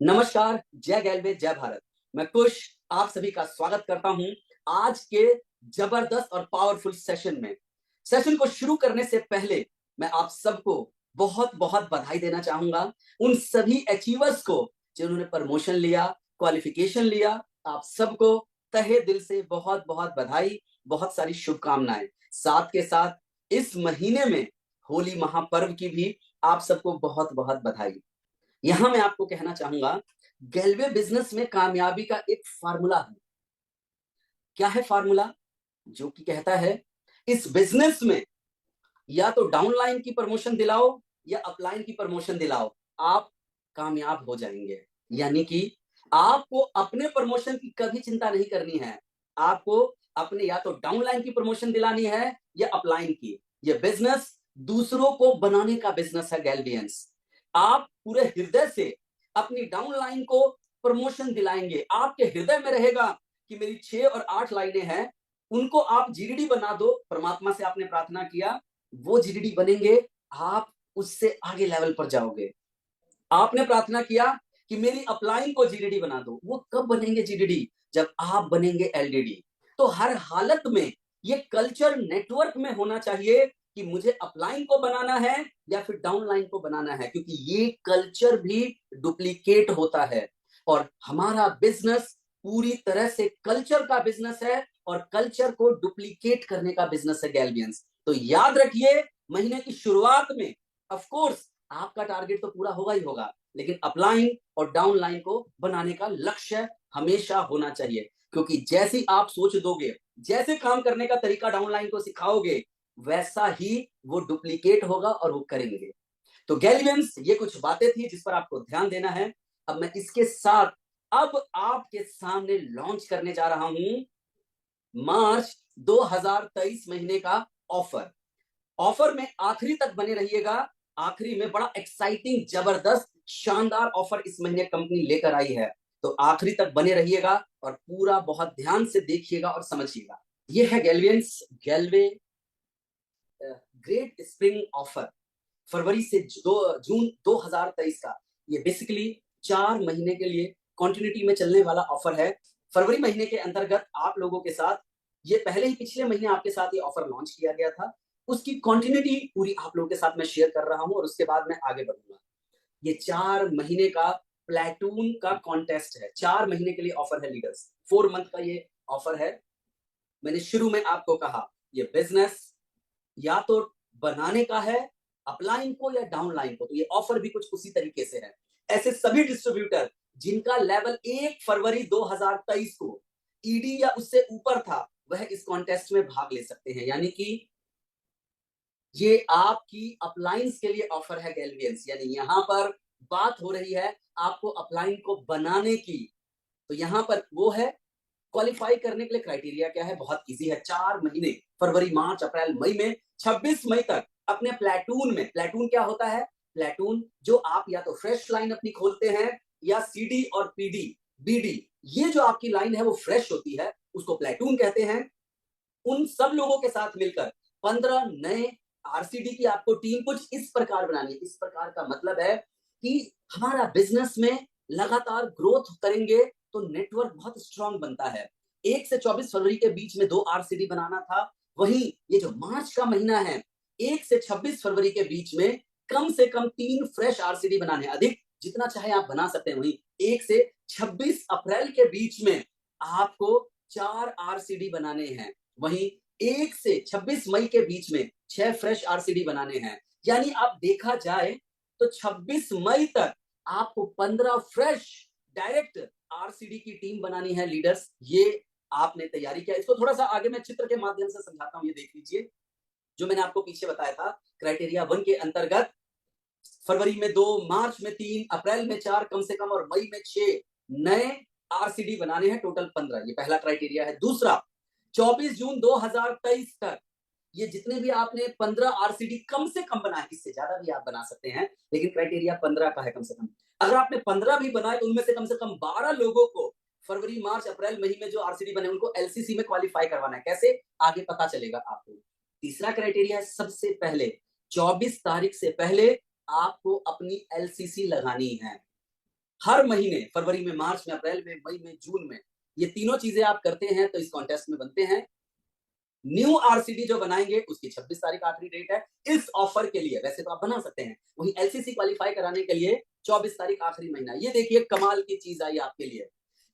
नमस्कार, जय गैल्वे, जय भारत। मैं कुश आप सभी का स्वागत करता हूं आज के जबरदस्त और पावरफुल सेशन में। सेशन को शुरू करने से पहले मैं आप सबको बहुत बहुत बधाई देना चाहूंगा उन सभी अचीवर्स को जिन्होंने प्रमोशन लिया, क्वालिफिकेशन लिया। आप सबको तहे दिल से बहुत बहुत बधाई, बहुत सारी शुभकामनाएं। साथ के साथ इस महीने में होली महापर्व की भी आप सबको बहुत बहुत बधाई। यहां मैं आपको कहना चाहूंगा, गैल्वे बिजनेस में कामयाबी का एक फार्मूला है। क्या है फार्मूला? जो कि कहता है इस बिजनेस में या तो डाउनलाइन की प्रमोशन दिलाओ या अपलाइन की प्रमोशन दिलाओ, आप कामयाब हो जाएंगे। यानी कि आपको अपने प्रमोशन की कभी चिंता नहीं करनी है। आपको अपने या तो डाउनलाइन की प्रमोशन दिलानी है या अपलाइन की। यह बिजनेस दूसरों को बनाने का बिजनेस है गैल्वियंस। आप पूरे हृदय से अपनी डाउनलाइन को प्रमोशन दिलाएंगे। आपके हृदय में रहेगा कि मेरी 6 और 8 लाइनें हैं, उनको आप जीडीडी बना दो। परमात्मा से आपने प्रार्थना किया, वो जीडीडी बनेंगे, आप उससे आगे लेवल पर जाओगे। आपने प्रार्थना किया कि मेरी अपलाइन को जीडीडी बना दो, वो कब बनेंगे जीडीडी? जब आप बनेंगे एलडीडी। तो हर हालत में ये कल्चर नेटवर्क में होना चाहिए कि मुझे अपलाइन को बनाना है या फिर डाउनलाइन को बनाना है, क्योंकि ये कल्चर भी डुप्लीकेट होता है और हमारा बिजनेस पूरी तरह से कल्चर का बिजनेस है और कल्चर को डुप्लीकेट करने का बिजनेस है गैल्वियंस। तो याद रखिए, महीने की शुरुआत में ऑफ कोर्स आपका टारगेट तो पूरा होगा ही होगा, लेकिन अपलाइन और डाउनलाइन को बनाने का लक्ष्य हमेशा होना चाहिए। क्योंकि जैसी आप सोच दोगे, जैसे काम करने का तरीका डाउनलाइन को सिखाओगे, वैसा ही वो डुप्लीकेट होगा और वो करेंगे। तो गैल्वियंस, ये कुछ बातें थी जिस पर आपको ध्यान देना है। अब मैं इसके साथ अब आपके सामने लॉन्च करने जा रहा हूं मार्च 2023 महीने का ऑफर। ऑफर में आखिरी तक बने रहिएगा। आखिरी में बड़ा एक्साइटिंग, जबरदस्त, शानदार ऑफर इस महीने कंपनी लेकर आई है। तो आखिरी तक बने रहिएगा और पूरा बहुत ध्यान से देखिएगा और समझिएगा। ये है गैल्वियंस, गैल्वे ग्रेट स्प्रिंग ऑफर, फरवरी से जून 2023 का। ये बेसिकली 4 महीने के लिए कंटिन्यूटी में चलने वाला ऑफर है। फरवरी महीने के अंतर्गत आप लोगों के साथ ये पहले ही पिछले महीने आपके साथ ये ऑफर लॉन्च किया गया था, उसकी कंटिन्यूटी पूरी आप लोगों के साथ मैं शेयर कर रहा हूं और उसके बाद मैं आगे बढ़ूंगा। ये 4 महीने का प्लेटून का कॉन्टेस्ट है। 4 महीने के लिए ऑफर है लीडर्स, 4 मंथ का ये ऑफर है। मैंने शुरू में आपको कहा, ये बिजनेस या तो बनाने का है अपलाइन को या डाउनलाइन को, तो ये ऑफर भी कुछ उसी तरीके से है। ऐसे सभी डिस्ट्रीब्यूटर जिनका लेवल 1 फरवरी 2023 को ईडी या उससे ऊपर था, वह इस कॉन्टेस्ट में भाग ले सकते हैं। यानी कि ये आपकी अपलाइंस के लिए ऑफर है गैल्वियंस। यानी यहां पर बात हो रही है आपको अपलाइन को बनाने की। तो यहां पर वो है, क्वालिफाई करने के लिए क्राइटेरिया क्या है? बहुत इजी है। 4 महीने, फरवरी, मार्च, अप्रैल, मई में 26 मई तक अपने प्लेटून में, प्लेटून क्या होता है? प्लेटून जो आप या तो फ्रेश लाइन अपनी खोलते हैं या सीडी और पीडी, बीडी, ये जो आपकी लाइन है वो फ्रेश होती है, उसको प्लेटून कहते हैं। उन सब लोगों के साथ मिलकर 15 नए आरसीडी की आपको टीम कुछ इस प्रकार बनानी है। इस प्रकार का मतलब है कि हमारा बिजनेस में लगातार ग्रोथ करेंगे तो नेटवर्क बहुत स्ट्रांग बनता है। 1 से 24 फरवरी के बीच में 2 आरसीडी बनाना था, वहीं ये जो मार्च का महीना है, 1 से 26 फरवरी के बीच में कम से कम 3 फ्रेश आरसीडी बनाने, अधिक जितना चाहे आप बना सकते हैं। वहीं 1 से 26 अप्रैल के बीच में आपको 4 आरसीडी बनाने हैं। वहीं 1 से 26 मई के बीच में 6 फ्रेश आरसीडी बनाने हैं। यानी आप देखा जाए तो 26 मई तक आपको 15 फ्रेश डायरेक्ट आरसीडी की टीम बनानी है लीडर्स। ये आपने तैयारी किया। इसको थोड़ा सा आगे मैं चित्र के माध्यम से समझाता हूं, ये देख लीजिए। जो मैंने आपको पीछे बताया था, क्राइटेरिया 1 के अंतर्गत फरवरी में 2, मार्च में 3, अप्रैल में 4 कम से कम और मई में 6 नए आरसीडी बनाने हैं, टोटल 15। ये पहला क्राइटेरिया है। दूसरा, 24 जून 2023 तक ये जितने भी आपने 15 आरसीडी कम से कम बनाए, इससे ज्यादा भी आप बना सकते हैं, लेकिन क्राइटेरिया 15 का है कम से कम। अगर आपने 15 भी बनाए तो उनमें से कम 12 लोगों को फरवरी, मार्च, अप्रैल, मई में जो आरसीडी बने उनको एलसीसी में क्वालिफाई करवाना है। कैसे? आगे पता चलेगा आपको। तीसरा क्राइटेरिया है, सबसे पहले 24 तारीख से पहले आपको अपनी एलसीसी लगानी है। हर महीने, फरवरी में, मार्च में, अप्रैल में, मई में, जून में, ये तीनों चीजें आप करते हैं तो इस कॉन्टेस्ट में बनते हैं। न्यू आरसीडी जो बनाएंगे उसकी 26 तारीख आखिरी डेट है इस ऑफर के लिए। वैसे तो आप बना सकते हैं, वही एलसीसी क्वालिफाई कराने के लिए 24 तारीख आखिरी महीना। ये देखिए कमाल की चीज आई आपके लिए।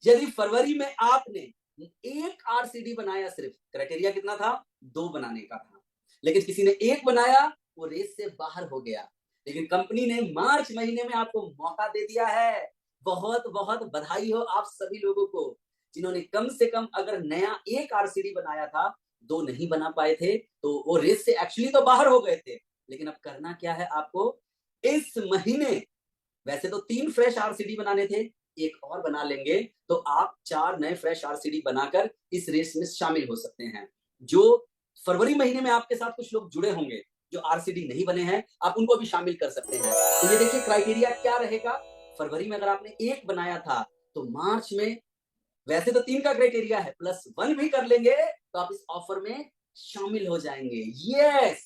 यदि फरवरी में आपने एक आरसीडी बनाया, सिर्फ क्राइटेरिया कितना था, 2 बनाने का था, लेकिन किसी ने 1 बनाया, वो रेस से बाहर हो गया। लेकिन कंपनी ने मार्च महीने में आपको मौका दे दिया है। बहुत बहुत बधाई हो आप सभी लोगों को जिन्होंने कम से कम अगर नया 1 आरसीडी बनाया था, 2 नहीं बना पाए थे, तो वो रेस से एक्चुअली तो बाहर हो गए थे। लेकिन अब करना क्या है आपको, इस महीने वैसे तो 3 फ्रेश आरसीडी बनाने थे, 1 और बना लेंगे तो आप 4 नए फ्रेश आरसीडी बनाकर इस रेस में शामिल हो सकते हैं। जो फरवरी महीने में आपके साथ कुछ लोग जुड़े होंगे जो आरसीडी नहीं बने हैं, आप उनको भी शामिल कर सकते हैं। तो ये देखिए क्राइटेरिया क्या रहेगा। फरवरी में अगर आपने 1 बनाया था तो मार्च में, वैसे तो 3 का क्राइटेरिया है, +1 भी कर लेंगे तो आप इस ऑफर में शामिल हो जाएंगे। यस,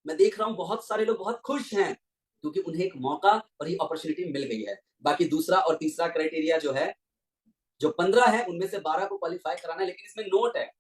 मैं देख रहा हूं बहुत सारे लोग बहुत खुश हैं क्योंकि उन्हें एक मौका और ये अपॉर्चुनिटी मिल गई है। बाकी दूसरा और तीसरा क्राइटेरिया जो है, जो 15 है उनमें से 12 को क्वालिफाई कराना है। लेकिन इसमें नोट है,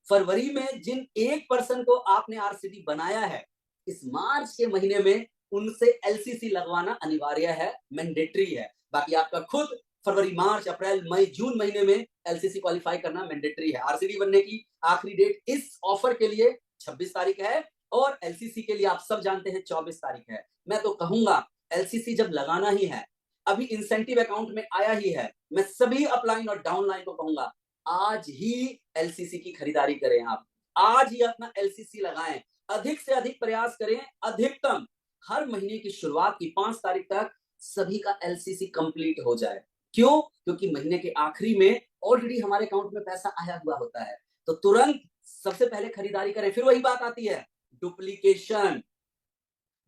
फरवरी में जिन 1% को आपने आरसीडी बनाया है, इस मार्च के महीने में उनसे एलसीसी लगवाना अनिवार्य है, मैंडेटरी है। बाकी आपका खुद फरवरी, मार्च, अप्रैल, मई, जून महीने में एलसीसी क्वालिफाई करना मैंडेटरी है। आरसीडी बनने की आखिरी डेट इस ऑफर के लिए 26 तारीख है और एलसीसी के लिए आप सब जानते हैं 24 तारीख है। मैं तो कहूंगा एलसीसी जब लगाना ही है, अभी इंसेंटिव अकाउंट में आया ही है, मैं सभी अपलाइन और डाउनलाइन को कहूंगा आज ही एलसीसी की खरीदारी करें। आप आज ही अपना एलसीसी लगाएं, अधिक से अधिक प्रयास करें, अधिकतम हर महीने की शुरुआत की 5 तारीख तक सभी का एलसीसी कंप्लीट हो जाए। क्यों? क्योंकि महीने के आखिरी में ऑलरेडी हमारे अकाउंट में पैसा आया हुआ होता है, तो तुरंत सबसे पहले खरीदारी करें। फिर वही बात आती है, डुप्लीकेशन।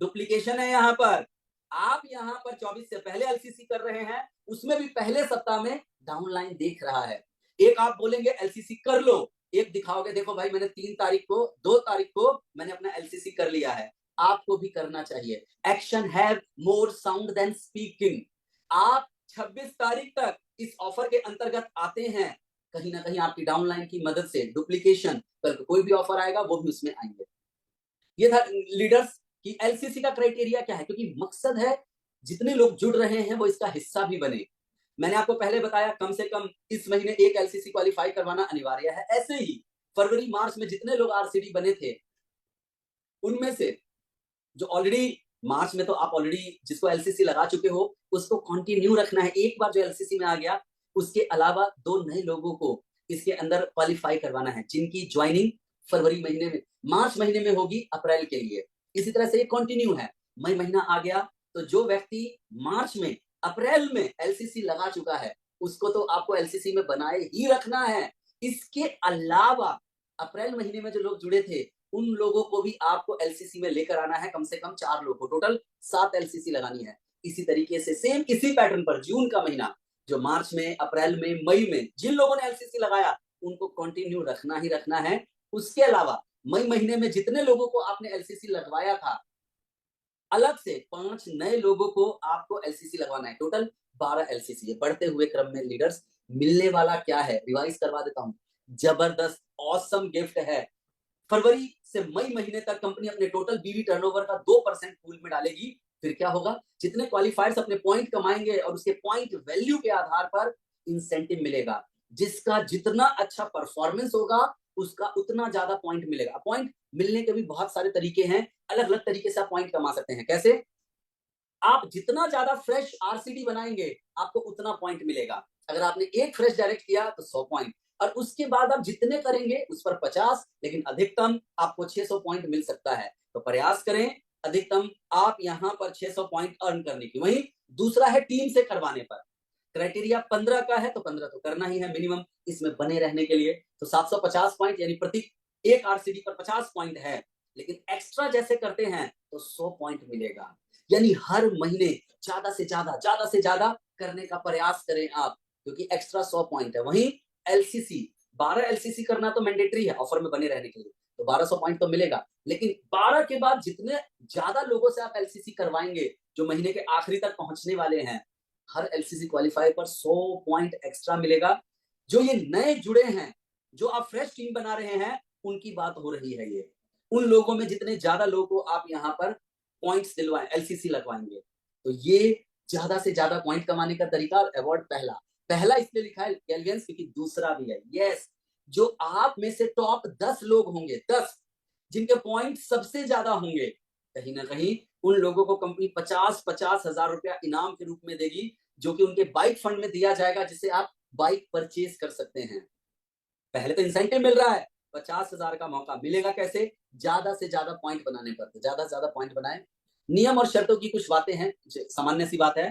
डुप्लीकेशन है यहाँ पर। आप यहाँ पर 24 से पहले एलसीसी कर रहे हैं, उसमें भी पहले सप्ताह में डाउनलाइन देख रहा है। एक आप बोलेंगे एलसीसी कर लो, एक दिखाओगे देखो भाई मैंने 3 तारीख को, 2 तारीख को मैंने अपना एलसीसी कर लिया है। आपको भी करना चाहिए। Action have more sound than speaking. आप 26 तारीख तक इस ऑफर के अंतर्गत आते हैं, कहीं ना कहीं आपकी डाउनलाइन की मदद से डुप्लीकेशन, कल कोई भी ऑफर आएगा वो भी उसमें आएंगे। ये था लीडर्स कि एलसीसी का क्राइटेरिया क्या है, क्योंकि मकसद है जितने लोग जुड़ रहे हैं वो इसका हिस्सा भी बने। मैंने आपको पहले बताया कम से कम इस महीने 1 एलसीसी क्वालिफाई करवाना अनिवार्य है। ऐसे ही फरवरी मार्च में जितने लोग आरसीडी बने थे, उनमें से जो ऑलरेडी मार्च में तो आप ऑलरेडी जिसको एलसीसी लगा चुके हो उसको कंटिन्यू रखना है। एक बार जो एलसीसी में आ गया, उसके अलावा 2 नए लोगों को इसके अंदर क्वालिफाई करवाना है जिनकी ज्वाइनिंग फरवरी महीने में, मार्च महीने में होगी अप्रैल के लिए। इसी तरह से ये कंटिन्यू है। मई महीना आ गया तो जो व्यक्ति मार्च में, अप्रैल में एलसीसी लगा चुका है उसको तो आपको एलसीसी में बनाए ही रखना है। इसके अलावा अप्रैल महीने में जो लोग जुड़े थे उन लोगों को भी आपको एलसीसी में लेकर आना है। कम से कम 4 लोगों को, टोटल 7 एलसीसी लगानी है। इसी तरीके से सेम इसी पैटर्न पर जून का महीना, जो मार्च में, अप्रैल में, मई में जिन लोगों ने एलसीसी लगाया उनको कंटिन्यू रखना ही रखना है। उसके अलावा मई महीने में जितने लोगों को आपने एलसीसी लगवाया था, अलग से 5 नए लोगों को आपको एलसीसी लगवाना है। टोटल 12 एलसीसी है। बढ़ते हुए क्रम में लीडर्स मिलने वाला क्या है, रिवाइज करवा देता हूं। जबरदस्त ऑसम गिफ्ट है। फरवरी से मई महीने तक कंपनी अपने टोटल बीवी टर्नओवर का 2% पूल में डालेगी। फिर क्या होगा, जितने क्वालिफायर्स अपने पॉइंट कमाएंगे और उसके पॉइंट वैल्यू के आधार पर इंसेंटिव मिलेगा। जिसका जितना अच्छा परफॉर्मेंस होगा उसका उतना ज्यादा पॉइंट मिलेगा। पॉइंट मिलने के भी बहुत सारे तरीके हैं, अलग अलग तरीके से आप पॉइंट कमा सकते हैं। कैसे? आप जितना ज्यादा फ्रेश आरसीडी बनाएंगे आपको उतना पॉइंट मिलेगा। अगर आपने एक फ्रेश डायरेक्ट किया तो 100 पॉइंट, और उसके बाद आप जितने करेंगे उस पर 50, लेकिन अधिकतम आपको 600 पॉइंट मिल सकता है। तो प्रयास करें अधिकतम आप यहां पर 600 पॉइंट अर्न करने की। वहीं दूसरा है टीम से करवाने पर, क्राइटेरिया 15 का है तो 15 तो करना ही है मिनिमम इसमें बने रहने के लिए। तो 750 पॉइंट यानी प्रति एक आरसीडी पर 50 पॉइंट है। लेकिन एक्स्ट्रा जैसे करते हैं तो 100 पॉइंट मिलेगा। यानी हर महीने ज्यादा से ज्यादा करने का प्रयास करें आप, क्योंकि एक्स्ट्रा 100 पॉइंट है। वहीं एलसीसी 12 एलसीसी करना तो मैंडेटरी है ऑफर में बने रहने के लिए, तो 1200 पॉइंट तो मिलेगा। लेकिन 12 के बाद जितने ज्यादा लोगों से आप एलसीसी करवाएंगे जो महीने के आखिरी तक पहुंचने वाले हैं, हर एलसीसी क्वालिफायर पर 100 पॉइंट एक्स्ट्रा मिलेगा। जो ये नए जुड़े हैं, जो आप फ्रेश टीम बना रहे हैं, उनकी बात हो रही है ये। उन लोगों में जितने ज्यादा लोगों को आप यहाँ पर पॉइंट्स दिलवाएं, एलसीसी लगवाएंगे, तो ये ज्यादा से ज्यादा पॉइंट कमाने का तरीका। और अवार्ड पहला इसलिए लिखा है गैल्वियंस, क्योंकि दूसरा भी है। यस, जो आप में से टॉप 10 लोग होंगे, 10 जिनके पॉइंट सबसे ज्यादा होंगे, कहीं ना कहीं उन लोगों को कंपनी 50-50 हजार रुपया इनाम के रूप में देगी, जो कि उनके बाइक फंड में दिया जाएगा, जिसे आप बाइक परचेज कर सकते हैं। पहले तो इंसेंटिव मिल रहा है, 50,000 का मौका मिलेगा कैसे? ज्यादा से ज्यादा पॉइंट बनाने पर। ज्यादा से ज्यादा पॉइंट बनाए। नियम और शर्तों की कुछ बातें हैं, सामान्य सी बात है।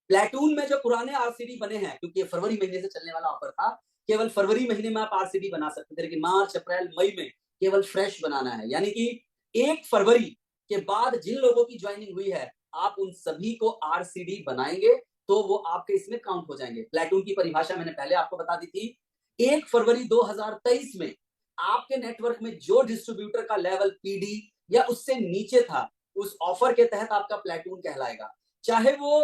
प्लेटून में जो पुराने आरसीडी बने हैं, क्योंकि ये फरवरी महीने से चलने वाला ऑफर था, केवल फरवरी महीने में आप आरसीडी बना सकते थे, लेकिन मार्च, अप्रैल, मई में केवल फ्रेश बनाना है। यानी कि 1 फरवरी के बाद जिन लोगों की ज्वाइनिंग हुई है, आप उन सभी को आरसीडी बनाएंगे तो वो आपके इसमें काउंट हो जाएंगे। प्लेटून की परिभाषा मैंने पहले आपको बता दी थी। 1 फरवरी 2023 में आपके नेटवर्क में जो डिस्ट्रीब्यूटर का लेवल पीडी या उससे नीचे था, उस ऑफर के तहत आपका प्लेटून कहलाएगा। चाहे वो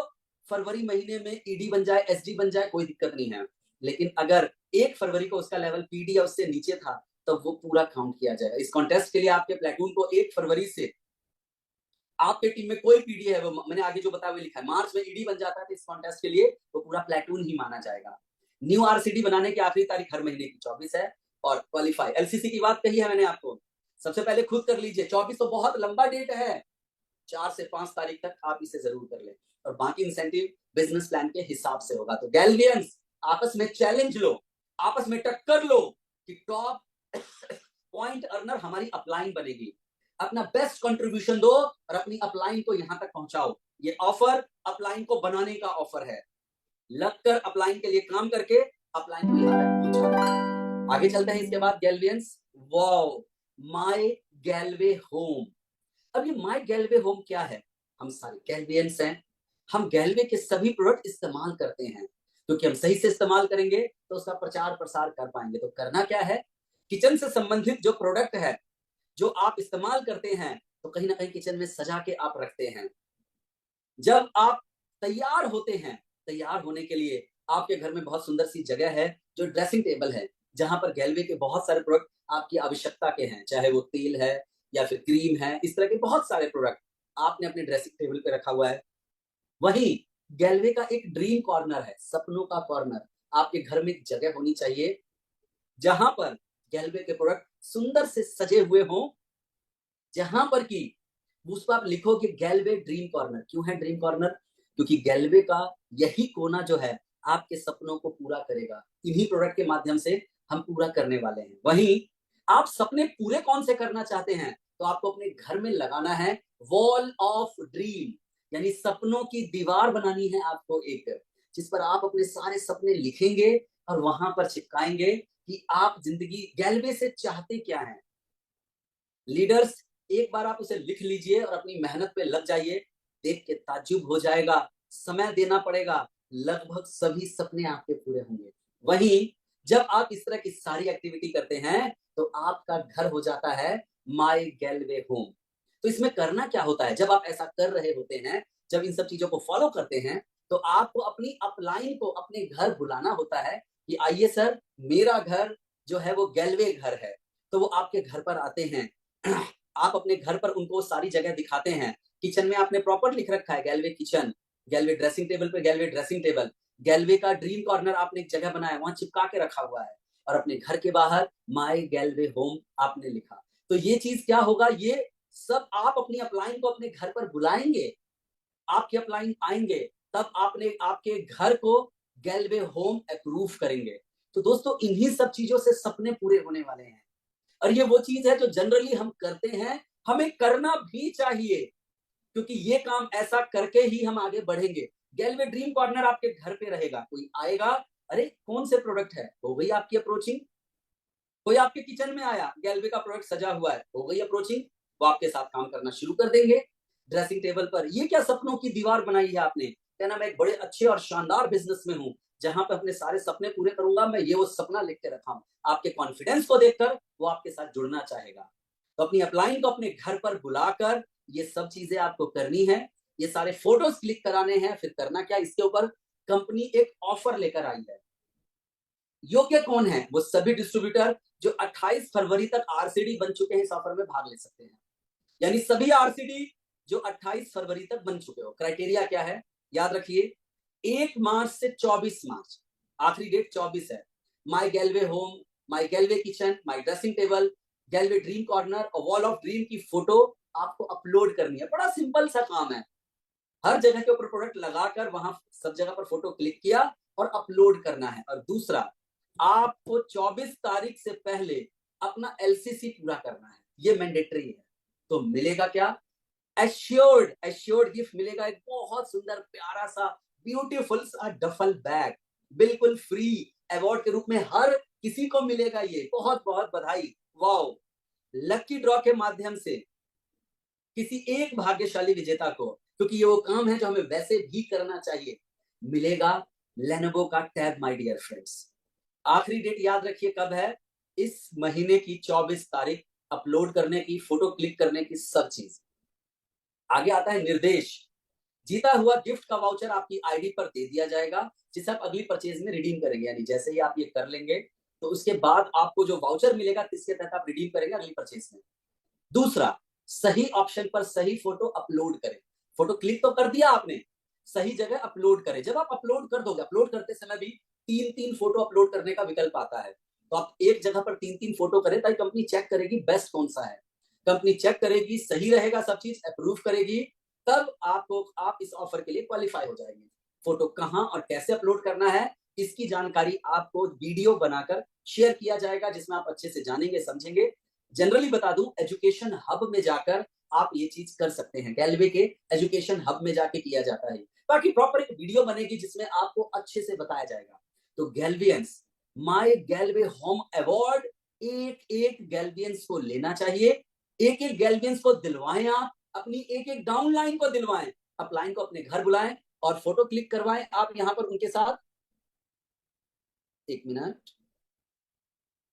फरवरी महीने में ईडी बन जाए, एसडी बन जाए, कोई दिक्कत नहीं है। लेकिन अगर 1 फरवरी को उसका लेवल पीडी या उससे नीचे था, तो वो पूरा काउंट किया जाएगा। इस कॉन्टेस्ट के लिए आपके प्लेटून को 1 फरवरी से, आपके टीम में कोई पीडी है, वो मैंने आगे जो बताया हुआ लिखा है, मार्च में ईडी बन जाता है, तो इस कॉन्टेस्ट के लिए वो पूरा प्लेटून ही माना जाएगा। न्यू आरसीडी बनाने की आखिरी तारीख हर महीने की 24 है। और क्वालिफाई, एलसीसी की बात कही है मैंने आपको, सबसे पहले खुद कर लीजिए। 24 तो बहुत लंबा डेट है, 4 से 5 तारीख तक आप इसे जरूर कर लें, और बाकी इंसेंटिव बिजनेस प्लान के हिसाब से होगा। तो गैल्वियंस, आपस में चैलेंज लो, आपस में टक्कर लो कि टॉप पॉइंट अर्नर हमारी अपलाइन बनेगी। अपना बेस्ट कंट्रीब्यूशन दो और अपनी अपलाइन को यहां तक पहुंचाओ। ये ऑफर अपलाइन को बनाने का ऑफर है। लगकर अपलाइन के लिए काम करके अपलाइन को यहां तक पहुंचाओ। आगे चलते हैं इसके बाद गैल्वियंस। वाओ, माय गैल्वे होम। अब ये माय गैल्वे होम क्या है? हम सारे गैल्वियंस हैं, हम गैल्वे के सभी प्रोडक्ट इस्तेमाल करते हैं, क्योंकि हम सही से इस्तेमाल करेंगे तो उसका प्रचार प्रसार कर पाएंगे। तो करना क्या है? किचन से संबंधित जो प्रोडक्ट है, जो आप इस्तेमाल करते हैं, तो कहीं ना कहीं किचन में सजा के आप रखते हैं। जब आप तैयार होते हैं, तैयार होने के लिए आपके घर में बहुत सुंदर सी जगह है, जो ड्रेसिंग टेबल है, जहां पर गैल्वे के बहुत सारे प्रोडक्ट आपकी आवश्यकता के हैं, चाहे वो तेल है या फिर क्रीम है, इस तरह के बहुत सारे प्रोडक्ट आपने अपने ड्रेसिंग टेबल पे रखा हुआ है। वहीं गैल्वे का एक ड्रीम कॉर्नर है, सपनों का कॉर्नर। आपके घर में एक जगह होनी चाहिए जहां पर गैल्वे के प्रोडक्ट सुंदर से सजे हुए हों, जहां पर कि उस पर आप लिखो कि गैल्वे ड्रीम कॉर्नर। क्यों है ड्रीम कॉर्नर? क्योंकि गैल्वे का यही कोना जो है आपके सपनों को पूरा करेगा। इन्हीं प्रोडक्ट के माध्यम से हम पूरा करने वाले हैं। वहीं आप सपने पूरे कौन से करना चाहते हैं, तो आपको अपने घर में लगाना है वॉल ऑफ ड्रीम, यानी सपनों की दीवार बनानी है आपको एक, जिस पर आप अपने सारे सपने लिखेंगे और वहां पर चिपकाएंगे कि आप जिंदगी गैल्वे से चाहते क्या हैं। लीडर्स, एक बार आप उसे लिख लीजिए और अपनी मेहनत पे लग जाइए। देख के ताज्जुब हो जाएगा, समय देना पड़ेगा, लगभग सभी सपने आपके पूरे होंगे। वहीं जब आप इस तरह की सारी एक्टिविटी करते हैं, तो आपका घर हो जाता है माय गैल्वे होम। तो इसमें करना क्या होता है? जब आप ऐसा कर रहे होते हैं, जब इन सब चीजों को फॉलो करते हैं, तो आपको अपनी अपलाइन को अपने घर बुलाना होता है कि आइए सर, मेरा घर जो है वो गैल्वे घर है। तो वो आपके घर पर आते हैं, आप अपने घर पर उनको सारी जगह दिखाते हैं। किचन में आपने प्रॉपर लिख रखा है गैल्वे किचन, गैल्वे ड्रेसिंग टेबल पे गैल्वे ड्रेसिंग टेबल, गैल्वे का ड्रीम कॉर्नर आपने एक जगह बनाया, वहां चिपका के रखा हुआ है, और अपने घर के बाहर माय गैल्वे होम आपने लिखा। तो ये चीज क्या होगा, ये सब आप अपनी अपलाइन को अपने घर पर बुलाएंगे, आपके अपलाइन आएंगे, तब आपने आपके घर को गैल्वे होम अप्रूव करेंगे। तो दोस्तों, इन्हीं सब चीजों से सपने पूरे होने वाले हैं, और ये वो चीज है जो जनरली हम करते हैं, हमें करना भी चाहिए, क्योंकि ये काम ऐसा करके ही हम आगे बढ़ेंगे। गैल्वे ड्रीम कॉर्नर आपके घर पे रहेगा, कोई आएगा, अरे कौन से प्रोडक्ट है, हो गई आपकी अप्रोचिंग। कोई आपके किचन में आया, गैल्वे का प्रोडक्ट सजा हुआ है, हो गई अप्रोचिंग, वो आपके साथ काम करना शुरू कर देंगे। ड्रेसिंग टेबल पर ये क्या सपनों की दीवार बनाई है आपने, कहना मैं एक बड़े अच्छे और शानदार बिजनेस में हूं, जहां पे अपने सारे सपने पूरे करूंगा, मैं ये वो सपना लिख के रखा हूं। आपके कॉन्फिडेंस को देखकर वो आपके साथ जुड़ना चाहेगा। तो अपनी अपलाइन को अपने घर पर बुलाकर ये सब चीजें आपको करनी है। ये सारे फोटोज क्लिक कराने हैं। फिर करना क्या, इसके ऊपर कंपनी एक ऑफर लेकर आई है। योग्य कौन है? वो सभी डिस्ट्रीब्यूटर जो 28 फरवरी तक आरसीडी बन चुके हैं इस ऑफर में भाग ले सकते हैं। यानी सभी आरसीडी जो 28 फरवरी तक बन चुके हो। क्राइटेरिया क्या है? याद रखिए, 1 मार्च से 24 मार्च, आखिरी डेट 24 है। माई गैलवे होम, माई गैलवे किचन, माई ड्रेसिंग टेबल, गैलवे ड्रीम कॉर्नर और वॉल ऑफ ड्रीम की फोटो आपको अपलोड करनी है। बड़ा सिंपल सा काम है। हर जगह के ऊपर प्रोडक्ट लगाकर वहां सब जगह पर फोटो क्लिक किया और अपलोड करना है। और दूसरा, आपको 24 तारीख से पहले अपना एलसीसी पूरा करना है। ये मैंडेटरी है। तो मिलेगा क्या? एश्योर्ड गिफ्ट मिलेगा। एक बहुत सुंदर प्यारा सा ब्यूटीफुल सा डफल बैग, बिल्कुल फ्री अवार्ड के रूप में हर किसी को मिलेगा। ये बहुत बहुत बधाई। वाओ! लकी ड्रॉ के माध्यम से किसी एक भाग्यशाली विजेता को, क्योंकि ये वो काम है जो हमें वैसे भी करना चाहिए, मिलेगा लेनोवो का टैब। माय डियर फ्रेंड्स, आखिरी डेट याद रखिए कब है? इस महीने की 24 तारीख। अपलोड करने की, फोटो क्लिक करने की, सब चीज। आगे आता है निर्देश। जीता हुआ गिफ्ट का वाउचर आपकी आईडी पर दे दिया जाएगा, जिसे आप अगली परचेज में रिडीम करेंगे। यानी जैसे ही आप ये कर लेंगे तो उसके बाद आपको जो वाउचर मिलेगा इसके तहत आप रिडीम करेंगे अगली परचेज में। दूसरा, सही ऑप्शन पर सही फोटो अपलोड करें। फोटो क्लिक तो कर दिया आपने, सही जगह अपलोड करें। जब आप अपलोड कर दोगे, अपलोड करते समय भी 3-3 फोटो अपलोड करने का विकल्प आता है। तो आप एक जगह पर 3-3 फोटो करें, ताकि कंपनी चेक करेगी बेस्ट कौन सा है। कंपनी चेक करेगी, सही रहेगा सब चीज, अप्रूव करेगी, तब आप इस ऑफर के लिए क्वालिफाई हो जाएंगे। फोटो कहां और कैसे अपलोड करना है इसकी जानकारी आपको वीडियो बनाकर शेयर किया जाएगा, जिसमें आप अच्छे से जानेंगे, समझेंगे। जनरली बता दूं, एजुकेशन हब में जाकर आप ये चीज कर सकते हैं। गैलवे के एजुकेशन हब में जाके किया जाता है। बाकी प्रॉपर एक वीडियो बनेगी जिसमें आपको अच्छे से बताया जाएगा। तो गैलवियंस, माय गैलवे होम अवार्ड एक एक गैलवियंस को लेना चाहिए। एक एक गैलवियंस को दिलवाएं, आप अपनी एक एक डाउनलाइन को दिलवाएं, अपलाइन को अपने घर बुलाएं और फोटो क्लिक करवाएं आप यहां पर उनके साथ। 1 मिनट,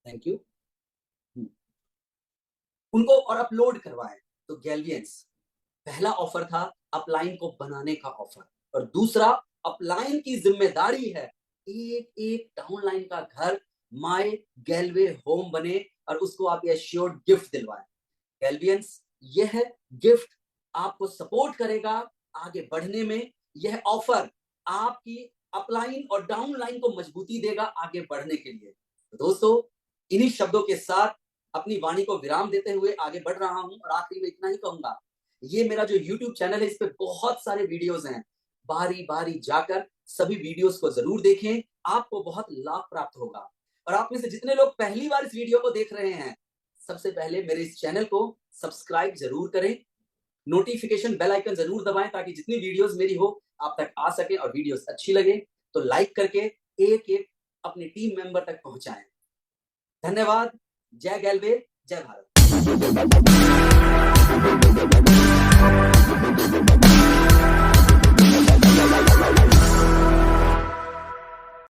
थैंक यू। उनको और अपलोड करवाएं। तो गैलवियंस, पहला ऑफर था अपलाइन को बनाने का ऑफर, और दूसरा अपलाइन की जिम्मेदारी है एक एक डाउनलाइन का घर माय गैलवे होम बने और उसको आप एश्योर्ड गिफ्ट दिलवाएं। गैलवियंस, यह गिफ्ट आपको सपोर्ट करेगा आगे बढ़ने में। यह ऑफर आपकी अपलाइन और डाउनलाइन को मजबूती देगा आगे बढ़ने के लिए। तो दोस्तों, इन्हीं शब्दों के साथ अपनी वाणी को विराम देते हुए आगे बढ़ रहा हूं और आखिरी में इतना ही कहूंगा, ये मेरा जो YouTube चैनल है इस पे बहुत सारे वीडियोस हैं। बारी बारी जाकर सभी वीडियोस को जरूर देखें, आपको बहुत लाभ प्राप्त होगा। और आप में से जितने लोग पहली बार इस वीडियो को देख रहे हैं, सबसे पहले मेरे इस चैनल को सब्सक्राइब जरूर करें, नोटिफिकेशन बेल आइकन जरूर दबाएं, ताकि जितनी वीडियोस मेरी हो आप तक आ सके। और वीडियोस अच्छी लगे तो लाइक करके एक एक अपने टीम मेंबर तक पहुंचाएं। धन्यवाद। जय गैलवे, जय भारत।